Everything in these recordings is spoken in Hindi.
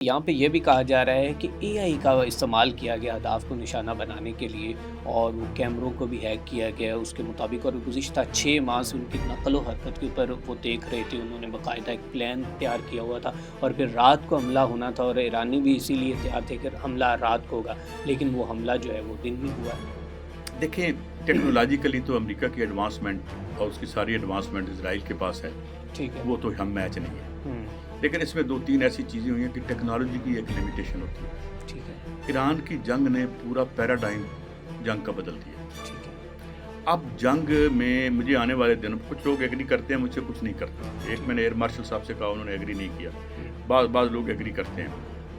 यहाँ पे ये भी कहा जा रहा है कि एआई का इस्तेमाल किया गया अहदाफ को निशाना बनाने के लिए और वो कैमरों को भी हैक किया गया उसके मुताबिक, और गुज़िश्ता 6 माह से उनकी नक़ल व हरकत के ऊपर वो देख रहे थे। उन्होंने बाकायदा एक प्लान तैयार किया हुआ था और फिर रात को हमला होना था और ईरानी भी इसीलिए तैयार थे कि हमला रात को होगा, लेकिन वो हमला जो है वो दिन में हुआ है। देखिए, टेक्नोलॉजिकली तो अमेरिका की एडवांसमेंट और उसकी सारी एडवांसमेंट इजराइल के पास है, ठीक है। वो तो हम मैच नहीं है। लेकिन इसमें 2-3 ऐसी चीज़ें हुई हैं कि टेक्नोलॉजी की एक लिमिटेशन होती है। ठीक है। ईरान की जंग ने पूरा पैराडाइम जंग का बदल दिया। ठीक है। अब जंग में मुझे आने वाले दिनों कुछ लोग एग्री करते हैं, मुझसे कुछ नहीं करते। एक मैंने एयर मार्शल साहब से कहा, उन्होंने एग्री नहीं किया। बाज़ लोग एग्री करते हैं।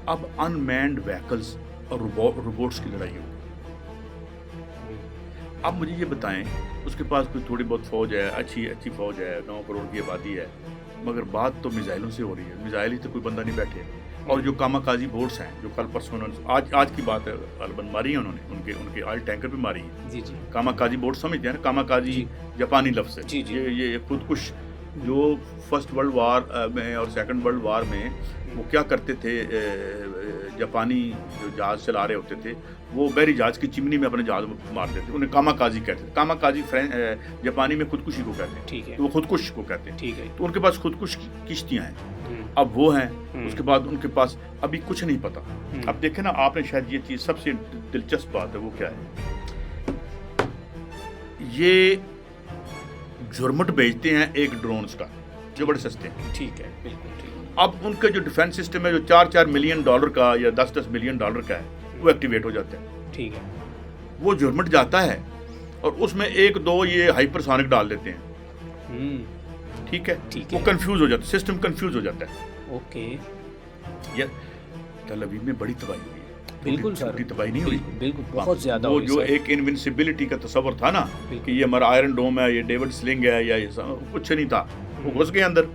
अब अनमैन्ड व्हीकल्स और रोबोट्स की लड़ाई होगी। अब मुझे ये बताएं, उसके पास कोई थोड़ी बहुत फ़ौज है, अच्छी फ़ौज है, 9 करोड़ की आबादी है, मगर बात तो मिसाइलों से हो रही है। मिसाइल ही तो कोई बंदा नहीं बैठे। और जो कामाकाजी बोट्स हैं, जो कल परसों उन्होंने आज की बात है, अलबन मारी है उन्होंने, उनके ऑयल टैंकर पे मारी है। जी जी। कामाकाजी बोट समझते हैं ना, कामाकाजी जापानी लफ्ज़ है। जी, जी। ये खुदकुश जो फर्स्ट वर्ल्ड वार में और सेकंड वर्ल्ड वार में वो क्या करते थे, जापानी जो जहाज़ चला रहे होते थे, वो बहरी जहाज़ की चिमनी में अपने जहाज़ मारते थे। उन्हें कामाकाजी कहते थे। कामाकाजी जापानी में खुदकुशी को कहते हैं। ठीक है। तो वो खुदकुश को कहते हैं। ठीक है। तो उनके पास खुदकुश किश्तियाँ हैं। अब वो हैं, उसके बाद उनके पास अभी कुछ नहीं पता। अब देखें ना आपने, शायद ये चीज़ सबसे दिलचस्प बात है, वो क्या है, ये झुरमुट बेचते हैं एक ड्रोन्स का, जो बड़े सस्ते हैं। ठीक है, बिल्कुल ठीक। अब उनका जो डिफेंस सिस्टम है, जो 4-4 मिलियन डॉलर का या 10-10 मिलियन डॉलर का है, वो एक्टिवेट हो जाता है। ठीक है। वो झुरमुट जाता है और उसमें 1-2 ये हाइपरसोनिक डाल देते हैं। ठीक है। ठीक वो है। कंफ्यूज हो जाता है, सिस्टम कंफ्यूज हो जाता है। ओके। ये तल अवीव में बड़ी तबाही हुई है। बिल्कुल सर, छोटी तबाही नहीं हुई। बिल्कुल बहुत ज़्यादा वो हुई जो सर। एक इनविंसिबिलिटी का तस्वर था ना, कि ये हमारा आयरन डोम है, ये डेविड स्लिंग है, या ये कुछ नहीं था, वो घुस गए अंदर।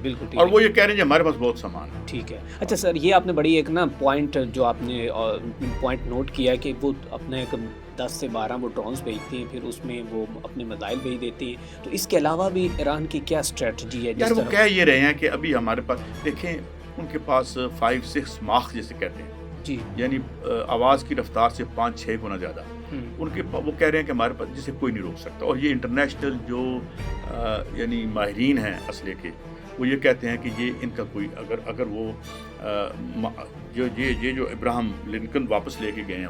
बिल्कुल ठीक और है। वो ये कह रहे हैं हमारे पास बहुत सामान है। ठीक है। अच्छा सर, ये आपने बड़ी एक ना पॉइंट जो आपने पॉइंट नोट किया कि वो अपने एक 10 से 12 वो ड्रोन्स भेजती हैं, फिर उसमें वो अपने मिसाइल भेज देती हैं। तो इसके अलावा भी ईरान की क्या स्ट्रेटजी है? यार वो कह ये रहे हैं कि अभी हमारे पास, देखें, उनके पास 5-6 माख जिसे कहते हैं जी, यानी आवाज़ की रफ्तार से 5-6 गुना ज़्यादा उनके वो कह रहे हैं कि हमारे पास, जिसे कोई नहीं रोक सकता। और ये इंटरनेशनल जो यानी माहिरीन हैं असले के, वो ये कहते हैं कि ये इनका कोई अगर वो जो इब्राहिम लिंकन वापस लेके गए हैं,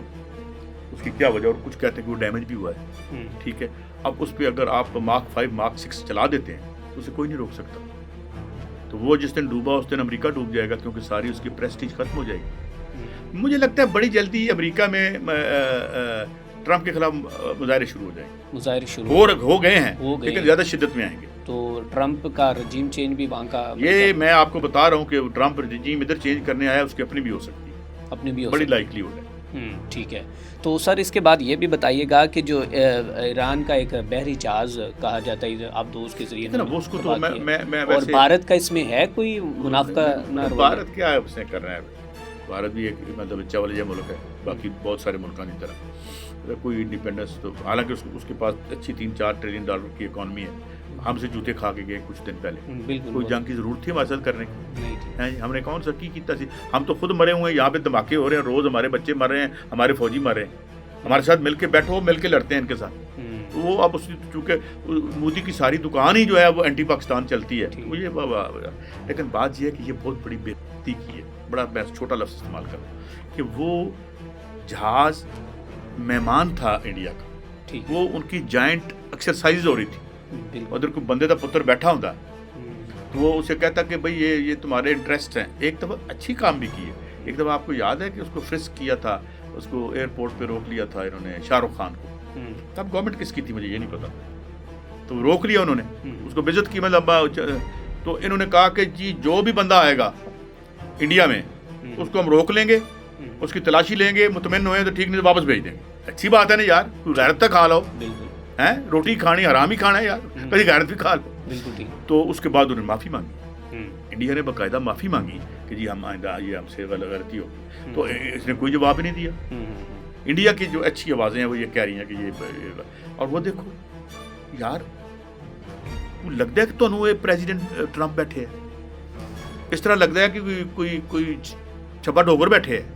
उसकी क्या वजह, और कुछ कहते हैं कि वो डैमेज भी हुआ है। ठीक है। अब उस पर अगर आप मार्क 5 मार्क 6 चला देते हैं तो उसे कोई नहीं रोक सकता। तो वो जिस दिन डूबा उस दिन अमेरिका डूब जाएगा, क्योंकि सारी उसकी प्रेस्टीज खत्म हो जाएगी। मुझे लगता है बड़ी जल्दी अमेरिका में ट्रंप के खिलाफ मुजाहरे शुरू हो जाएंगे। मुजाहिरे शुरू हो गए हैं, लेकिन ज़्यादा शिद्दत में आएंगे। तो ट्रंप का रजीम चेंज भी वहाँ का, ये मैं आपको बता रहा हूँ कि ट्रंप रजीम इधर चेंज करने आया, उसकी अपनी भी हो सकती है, अपने भी हो बड़ी सकती है। लाइकलीहुड है। ठीक है। तो सर इसके बाद ये भी बताइएगा कि जो ईरान का एक बहरी जहाज़ कहा जाता है आबदोज के जरिए, वो उसको तो मैं और वैसे, भारत का इसमें है कोई मुनाफा ना? भारत क्या है उसने कर रहा है, भारत भी एक मतलब चावलिया मुल्क है, बाकी बहुत सारे मुल्कों की तरह। कोई इंडिपेंडेंस तो, हालांकि उसके पास अच्छी 3-4 ट्रिलियन डॉलर की इकॉनमी है। हमसे जूते खा के गए कुछ दिन पहले। बिल्कुल। कोई जंग की जरूरत थी हमारे साथ करने की? नहीं थी। हैं, हमने कौन सा की कितना सी, हम तो खुद मरे हुए हैं, यहाँ पे धमाके हो रहे हैं, रोज हमारे बच्चे मर रहे हैं, हमारे फौजी मर रहे हैं, हमारे साथ मिलके बैठो, मिलके लड़ते हैं इनके साथ। तो वो अब उसकी, चूंकि मोदी की सारी दुकान ही जो है वो एंटी पाकिस्तान चलती है, तो ये लेकिन बात यह है कि ये बहुत बड़ी बेइज्जती की है, बड़ा मैं छोटा लफ्ज़ इस्तेमाल कर रहा हूँ, कि वो जहाज़ मेहमान था इंडिया का, वो उनकी जाइंट एक्सरसाइज हो रही थी, उधर कोई बंदे का पुत्र बैठा होता, तो वो उसे कहता कि भाई ये तुम्हारे इंटरेस्ट हैं। एक दफ़ा अच्छी काम भी की है। एक दफ़ा आपको याद है कि उसको फ्रिस्क किया था, उसको एयरपोर्ट पे रोक लिया था इन्होंने, शाहरुख खान को। तब गवर्नमेंट किसकी थी मुझे ये नहीं पता, तो रोक लिया उन्होंने, उसको बेइज्जत की, मतलब। तो इन्होंने कहा कि जी जो भी बंदा आएगा इंडिया में उसको हम रोक लेंगे, उसकी तलाशी लेंगे, मुतमईन हुए तो ठीक, नहीं तो वापस भेज देंगे। अच्छी बात है ना यार, कोई गैरत तक खा लो, हैं, रोटी खानी हराम ही खाना है यार, कभी गैरत भी खा लो। बिल्कुल ठीक। तो उसके बाद उन्होंने माफ़ी मांगी, इंडिया ने बाकायदा माफ़ी मांगी कि जी हम आइंदा ये हमसे गलती हो। तो इसने कोई जवाब नहीं दिया। इंडिया की जो अच्छी आवाज़ें हैं वो ये कह रही हैं कि ये, और वो देखो यार, वो लगता है कि तुहानू ये प्रेजिडेंट ट्रंप बैठे है, इस तरह लगता है कि कोई छप्पा डोगर बैठे हैं।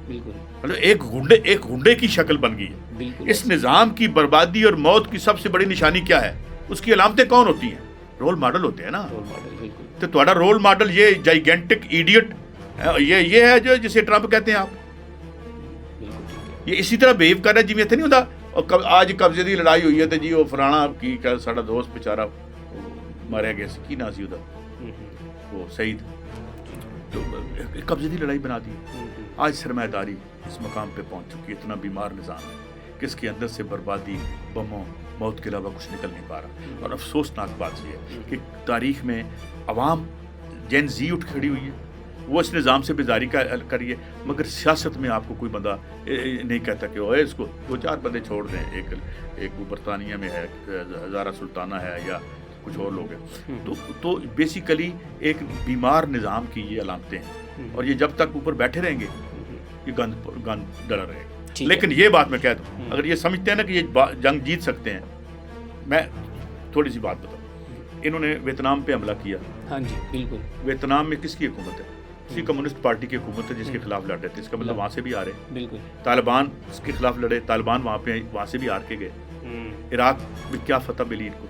बिल्कुल, मतलब एक गुंडे की शक्ल बन गई है। बिल्कुल। इस निज़ाम की बर्बादी और मौत की सबसे बड़ी निशानी क्या है? उसकी अलामतें कौन होती हैं? रोल मॉडल होते हैं ना। रोल मॉडल, बिल्कुल। तो तुम्हारा रोल मॉडल ये जाइगेंटिक इडियट ये है जो जिसे ट्रंप कहते हैं आप। बिल्कुल ठीक है। ये इसी तरह बिहेव कर रहा है जिवें इत्थे नहीं होंदा और आज कब्जे की लड़ाई हुई है तो जी वो फलाना की कह साडा दोस्त बेचारा मारिया गया सी, की ना सी ओहदा, वो सईद, तो कब्जे की लड़ाई बना दी। आज सरमायादारी इस मकाम पे पहुंच चुकी है, इतना बीमार निज़ाम है कि इसके अंदर से बर्बादी, बमों, मौत के अलावा कुछ निकल नहीं पा रहा। और अफसोसनाक बात यह है कि तारीख में अवाम जेन जी उठ खड़ी हुई है, वो इस निज़ाम से बेजारी करिए, मगर सियासत में आपको कोई बंदा नहीं कहता कि ओए इसको 2-4 बंदे छोड़ दें, एक वो बरतानिया में है, ज़ारा सुल्ताना है या कुछ और लोग हैं। तो बेसिकली एक बीमार निज़ाम की ये अलामतें हैं, और ये जब तक ऊपर बैठे रहेंगे ये गंद डला रहेगा। लेकिन ये बात मैं कह दूँ, अगर ये समझते हैं ना कि ये जंग जीत सकते हैं, मैं थोड़ी सी बात बताऊँ। इन्होंने वियतनाम पे हमला किया। हाँ जी, बिल्कुल। वियतनाम में किसकी हुकूमत है? किसी कम्युनिस्ट पार्टी की हुकूमत है जिसके खिलाफ लड़ रहे थे। इसका मतलब वहाँ से भी आ रहे। बिल्कुल। तालिबान के खिलाफ लड़े, तालिबान वहाँ से भी हार के गए। इराक में क्या फतह मिली इनको,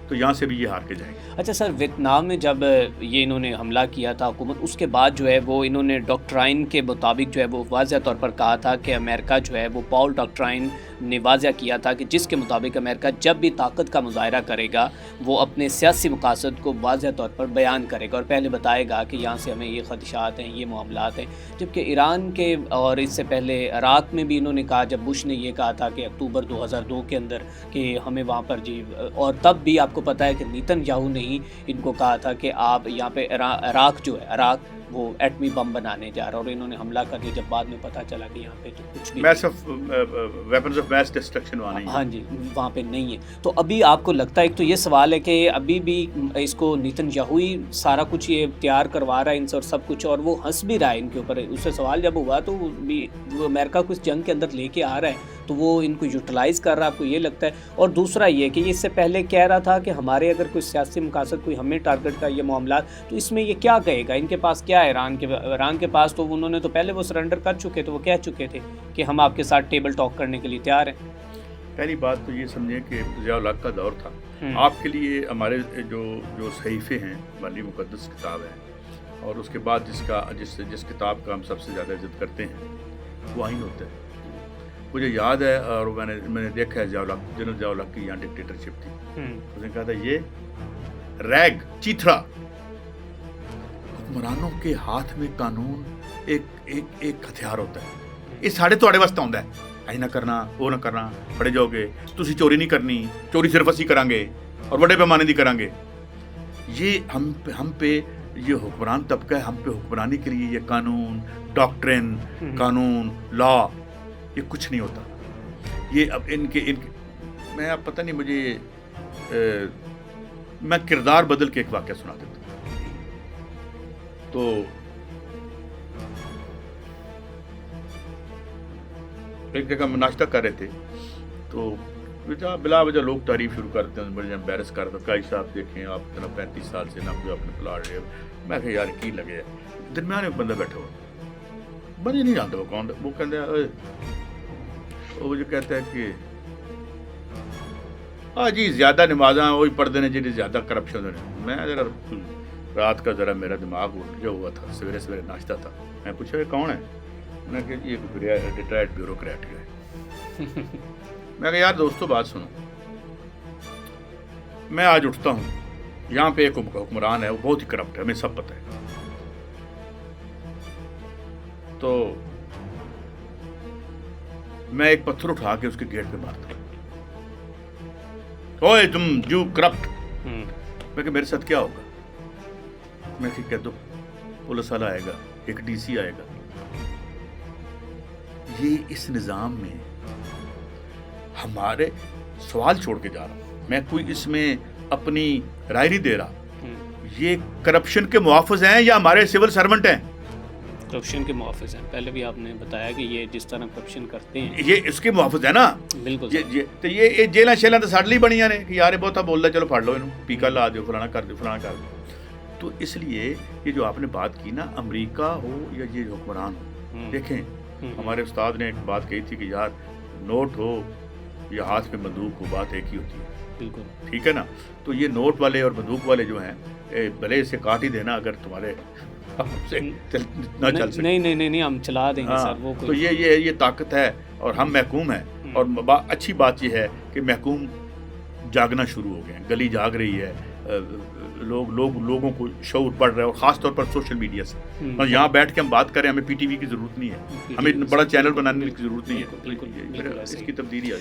तो यहाँ से भी ये हार के जाएंगे। अच्छा सर, वियतनाम में जब ये इन्होंने हमला किया था हुकूमत, उसके बाद जो है वो इन्होंने डॉक्ट्राइन के मुताबिक जो है वो वाज़ह तौर पर कहा था कि अमेरिका जो है वो पॉल डॉक्ट्राइन ने वाज़ह किया था कि जिसके मुताबिक अमेरिका जब भी ताकत का मुजाहरा करेगा वो अपने सियासी मकासद को वाज़ह तौर पर बयान करेगा और पहले बताएगा कि यहाँ से हमें ये ख़दशात हैं, ये मामलात हैं। जबकि ईरान के और इससे पहले इराक़ में भी इन्होंने कहा, जब बुश ने ये कहा था कि अक्टूबर 2002 के अंदर कि हमें वहाँ पर जी, और तब भी आपको पता है कि नेतन्याहू ने ही इनको कहा था कि आप यहाँ पे इराक़ जो है, इराक़ वो एटमी बम बनाने जा रहा, और इन्होंने हमला कर दिया जब बाद में पता चला कि यहाँ पे तो कुछ भी वेपन्स ऑफ मैस डिस्ट्रक्शन वहाँ नहीं है। हाँ जी, वहाँ पे नहीं है। तो अभी आपको लगता है, एक तो ये सवाल है कि अभी भी इसको नेतन्याहू ही सारा कुछ ये तैयार करवा रहा है इनसे और सब कुछ, और वो हंस भी रहा है इनके ऊपर। उससे सवाल जब हुआ तो वो अमेरिका को इस जंग के अंदर लेके आ रहा है तो वो इनको यूटिलाइज़ कर रहा है, आपको ये लगता है? और दूसरा ये कि इससे पहले कह रहा था कि हमारे अगर कोई सियासी मकासद कोई हमें टारगेट का ये मामला, तो इसमें ये क्या कहेगा? इनके पास क्या है ईरान के पास? तो उन्होंने तो पहले वो सरेंडर कर चुके थे, वो कह चुके थे कि हम आपके साथ टेबल टॉक करने के लिए तैयार हैं। पहली बात तो ये समझें कि ज़िया-उल हक का दौर था। आपके लिए हमारे जो सहीफ़े हैं, वाली मुक़द्दस किताब है, और उसके बाद जिस किताब का हम सबसे ज़्यादा इज़्ज़त करते हैं वो आइन होता है। मुझे याद है, और मैंने देखा है ज़िया-उल हक, जनरल ज़िया-उल हक की यहाँ डिक्टेटरशिप थी। उसने कहा था ये रैग चीथड़ा, हुक्मरानों के हाथ में कानून एक हथियार होता है। ये साढ़े ਤੁਹਾਡੇ ਵਾਸਤੇ ਆਉਂਦਾ ਹੈ, ऐ ना करना, वो ना करना, फड़े जाओगे, तुसी चोरी नहीं करनी, चोरी सिर्फ असी करांगे और बड़े पैमाने दी करांगे। ये हम पे ये हुक्मरान तबका है, हम पे हुक्मरानी के लिए ये कानून, डॉक्ट्रिन, कानून, लॉ, ये कुछ नहीं होता। ये अब इनके मैं अब पता नहीं मुझे मैं किरदार बदल के एक वाक़या सुना देता हूँ। तो एक जगह हम नाश्ता कर रहे थे, तो बिला वजह लोग तारीफ शुरू करते हैं, बड़े एम्बेरस करते हैं, काई साहब देखें आप इतना 35 साल से ना कोई अपने प्लाट रहे। मैं कहा यार की लगे, दरम्यान एक बंदा बैठा हुआ, बंदे नहीं जानता वो कौन, वो कहते वो जो कहता है कि हाँ जी ज़्यादा नमाजा वही पढ़ते हैं जी ज़्यादा करप्शन है। मैं ज़रा रात का ज़रा मेरा दिमाग उठ गया हुआ था, सवेरे सवेरे नाश्ता था। मैं पूछा ये कौन है? उन्होंने कहा ये रिटायर्ड ब्यूरोक्रेट है। मैं कहा यार दोस्तों बात सुनो, मैं आज उठता हूँ, यहाँ पे एक हुक्मरान है, वो बहुत ही करप्ट है, हमें सब पता है। तो मैं एक पत्थर उठा के उसके गेट पे मारता हूँ, ओए तुम जो करप्ट। मैं कहा मेरे साथ क्या होगा? मैं कह दो पुलिस वाला आएगा, एक डीसी आएगा। ये इस निज़ाम में हमारे सवाल छोड़ के जा रहा हूँ, मैं कोई इसमें अपनी राय नहीं दे रहा। ये करप्शन के मुआफ़िज़ हैं या हमारे सिविल सर्वेंट हैं? करप्शन के मुआफ़िज़ हैं। पहले भी आपने बताया कि ये जिस तरह करप्शन करते हैं ये इसके मुआफ़िज़ है ना। बिल्कुल। तो ये जेलां शेलां तो साडे लिए बनियां ने कि यार ये बहुता बोलदा, चलो फड़ लो इनू, पीका ला दो, फलाना कर दो, फलाना कर दो। तो इसलिए ये जो आपने बात की ना, अमेरिका हो या ये हुक्मरान हो, देखें हमारे उस्ताद ने एक बात कही थी कि यार नोट हो या हाथ में बंदूक हो, बात एक ही होती है। बिल्कुल, ठीक है ना। तो ये नोट वाले और बंदूक वाले जो हैं, भले इसे काट ही देना अगर तुम्हारे हमसे ना चल सके। नहीं, हम चला देंगे हाँ, सर वो तो ये ताकत है और हम महकूम हैं। और अच्छी बात ये है कि महकूम जागना शुरू हो गए हैं, गली जाग रही है, लोगों को शऊर पड़ रहा है, और ख़ास तौर पर सोशल मीडिया से। और यहाँ बैठ के हम बात करें, हमें पीटीवी की ज़रूरत नहीं है, हमें इतना बड़ा चैनल बनाने की ज़रूरत नहीं है। बिल्कुल, इसकी तब्दीली आई।